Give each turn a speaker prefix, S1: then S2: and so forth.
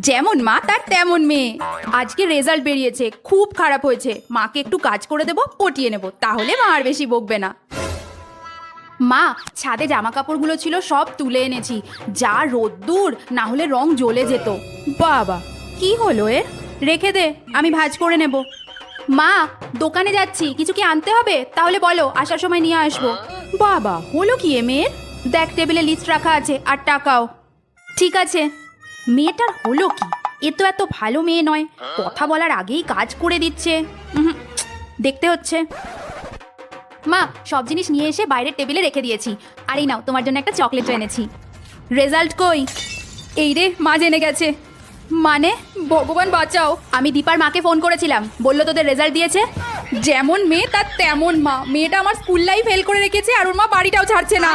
S1: যেমন মা তার তেমন মেয়ে। আজকে রেজাল্ট বেরিয়েছে, খুব খারাপ হয়েছে। মাকে একটু কাজ করে দেবো, পটিয়ে নেব, তাহলে মা আর বেশি বকবে না। মা, ছাদে জামা কাপড়গুলো ছিল সব তুলে এনেছি। যা রোদ্দুর, না হলে রং জ্বলে যেত। বাবা, কি হলো এর? রেখে দে, আমি ভাঁজ করে নেব। মা, দোকানে যাচ্ছি, কিছু কি আনতে হবে? তাহলে বলো, আসার সময় নিয়ে আসবো। বাবা, হলো কি এ মেয়ের? দেখ, টেবিলে লিস্ট রাখা আছে, আর টাকাও। ঠিক আছে। মেয়েটার হলো কি? এ তো এত ভালো মেয়ে নয়, কথা বলার আগেই কাজ করে দিচ্ছে। দেখতে হচ্ছে। মা, সব জিনিস নিয়ে এসে বাইরের টেবিলে রেখে দিয়েছি। আর এই নাও, তোমার জন্য একটা চকলেটও এনেছি। রেজাল্ট কই? এই রে, মা জেনে গেছে। মানে, ভগবান বাঁচাও। আমি দীপার মাকে ফোন করেছিলাম, বললো তোদের রেজাল্ট দিয়েছে। যেমন মেয়ে তার তেমন মা। মেয়েটা আমার স্কুল লাইফ ফেল করে রেখেছে, আর ওর মা বাড়িটাও ছাড়ছে না।